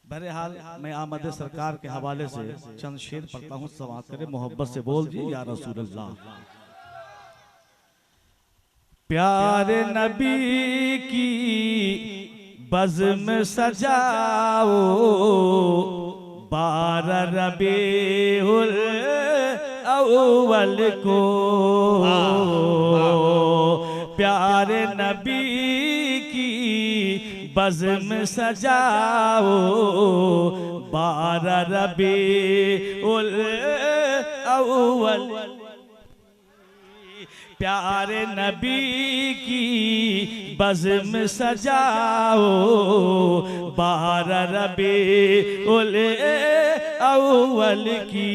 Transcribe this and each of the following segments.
बहरहाल मैं आमद सरकार के हवाले से चंद शेर पढ़ता हूँ, समाअत करें, मोहब्बत से बोल जी या रसूल अल्लाह। प्यारे नबी की बज़्म सजाओ, 12 रबीउल अव्वल को। प्यारे नबी की बज़्म सजाओ, 12 रबीउल अव्वल। प्यारे नबी की बज़्म सजाओ, 12 रबीउल अव्वल की।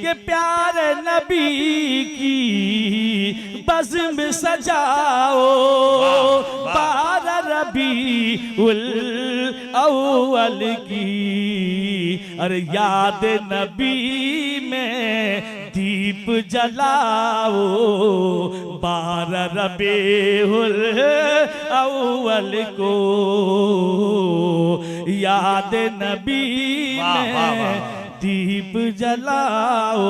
ये प्यारे नबी की बज़्म सजाओ, 12 रबीउल अव्वल की। अरे याद नबी में दीप जलाओ, 12 रबीउल अव्वल को। याद नबी में दीप जलाओ,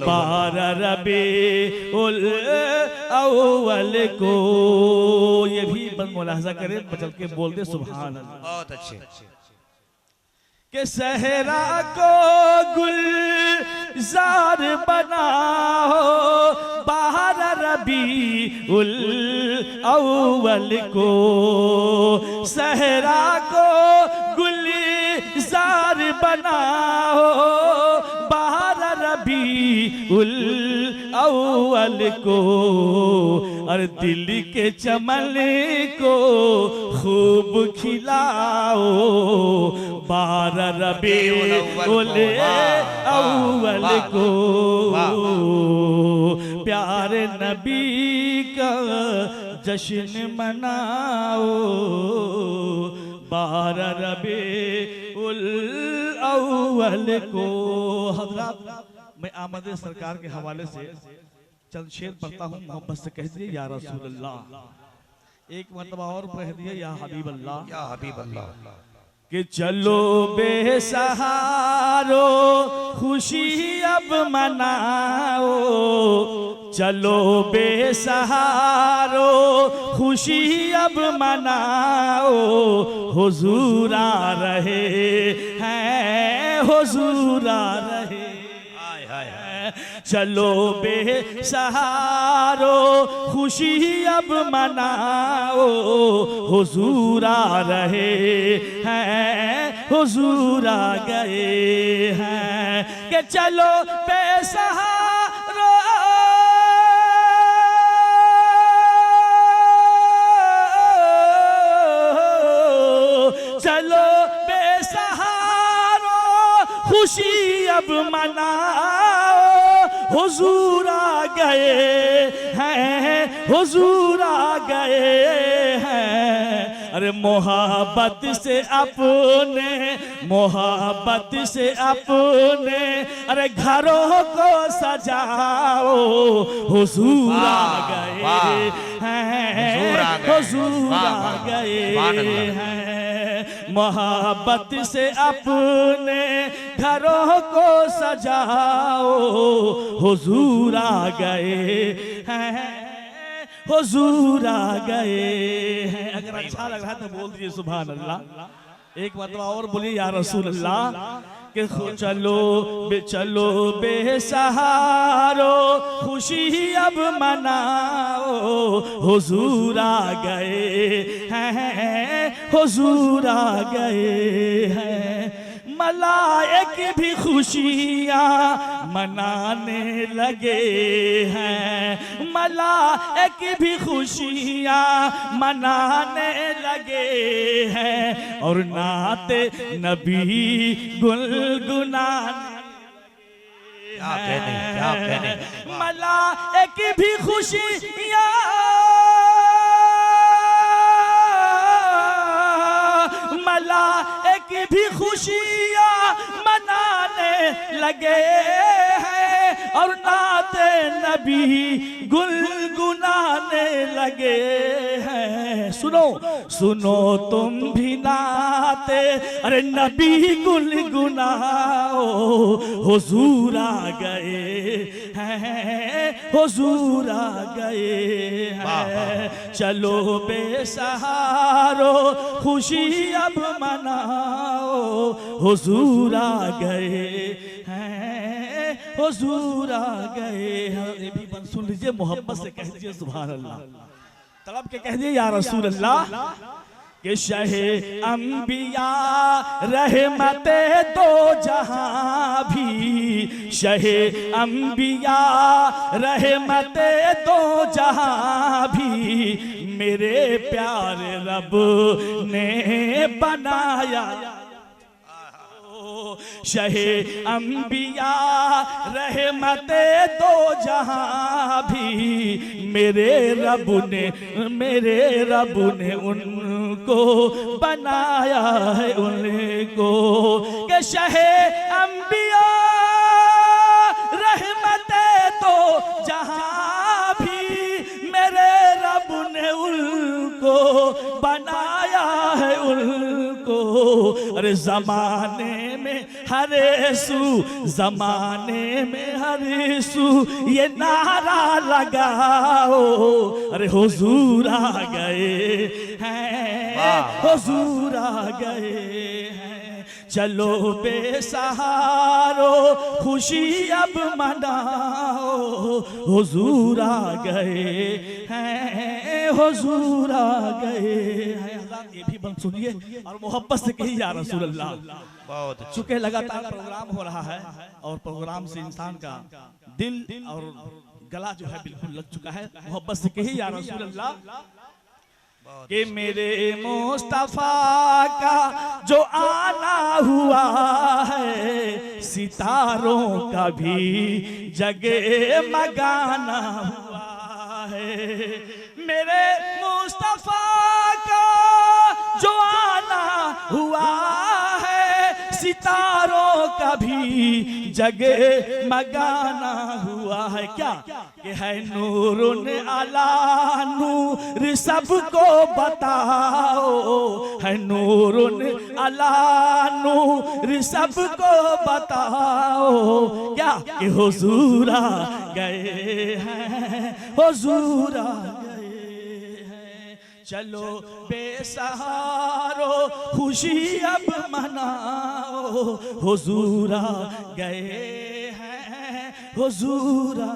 12 रबीउल अव्वल को। ये भी बस मुलाहजा करें, बचल के बोल दे सुभान अल्लाह। बहुत अच्छे। के सहरा को गुलजार बनाओ, 12 रबीउल अव्वल को। सहरा को गुलजार बनाओ, 12 रबीउल अव्वल को। और दिल के चमन को खूब खिलाओ, 12 रबीउल अव्वल को। प्यारे नबी का जश्न मनाओ, 12 रबीउल अव्वल को। हज़रात मैं आमद सरकार के हवाले से चंद शेर पढ़ता हूँ, मोहब्बत से कह दिए या रसूल अल्लाह। एक मरतबा और कह दिए या हबीब अल्लाह, या हबीब अल्लाह। कि चलो बेसहारो खुशी अब मनाओ, चलो बेसहारो खुशी अब मनाओ। हुजूर आ रहे हैं, हुजूर आ रहे। चलो बेसहारो खुशी अब मनाओ, हुजूर आ रहे हैं, हुजूर आ गए हैं। कि चलो बेसहारो, चलो बेसहारो खुशी अब मनाओ, हुजूर आ गए हैं, हुजूर आ गए हैं। अरे मोहब्बत से अपने, मोहब्बत से अपने, अरे घरों को सजाओ, हुजूर आ गए हैं, हुजूर आ गए हैं। मोहब्बत से अपने घरों को सजाओ, हुजूर आ गए हैं, हुजूर आ गए हैं। अगर अच्छा लग रहा है तो बोल दीजिए सुभान अल्लाह। एक मतलब और बोलिए या रसूल अल्लाह। कि चलो बेसहारो खुशी अब मनाओ, हुजूर आ गए हैं, हुजूर आ गए हैं। मलाइक भी खुशियाँ मनाने लगे हैं, मलाइक भी खुशियाँ मनाने लगे हैं। और नाते नबी गुनगुनाने, क्या कहने, क्या कहने। मलाइक भी खुशियाँ मलाइक भी खुशियाँ मनाने लगे हैं। और नाते नबी गुनगुनाने लगे हैं। सुनो सुनो तुम भी नाते अरे नबी गुनगुनाओ, हुजूर आ गए हैं, हुजूर आ गए हैं। चलो बेसहारो खुशी अब मनाओ, हुजूर आ गए हैं, हुजूर आ गए हैं। ये भी बंद सुन लीजिए, मोहब्बत से कह दीजिए सुभान अल्लाह, तड़प के कह दिए या रसूल अल्लाह कि शहे अंबिया रहमते दो जहां भी, शहे अंबिया रहमते दो जहां भी, मेरे प्यारे रब ने बनाया। शहे अंबिया रहमते दो जहां भी, मेरे रब ने उनको बनाया है उनको। के शहे अंबिया रहमते दो जहां भी, मेरे रब ने उनको बनाया है उनको। अरे जमाने में हरे सू, जमाने में हरे सू ये नारा लगाओ, अरे हुजूर आ गए हैं, हुजूर आ गए हैं। चलो बेसहारो खुशी अब मनाओ, हुजूर आ गए हैं, हुजूर आ गए हैं। ये भी बंद सुनिए और मोहब्बत से कही या रसूल अल्लाह। बहुत चूंकि लगातार प्रोग्राम हो रहा है और प्रोग्राम से इंसान का दिल और गला जो है बिल्कुल लग चुका है, मोहब्बत से कही या रसूल अल्लाह कि मेरे मुस्तफा का जो आना हुआ है, सितारों का भी जगे मगाना हुआ है। मेरे मुस्तफा का जो आना हुआ है, सितारों का भी जगे मगाना हुआ है। क्या कि है नूरुन अला नूर सबको बताओ, है नूरुन अला नूर सबको बताओ। क्या कि हुजूर आ गए हैं, हुजूर आ गए हैं। चलो बेसहारो खुशी अब मनाओ, हुजूर आ गए हैं, हुजूर आ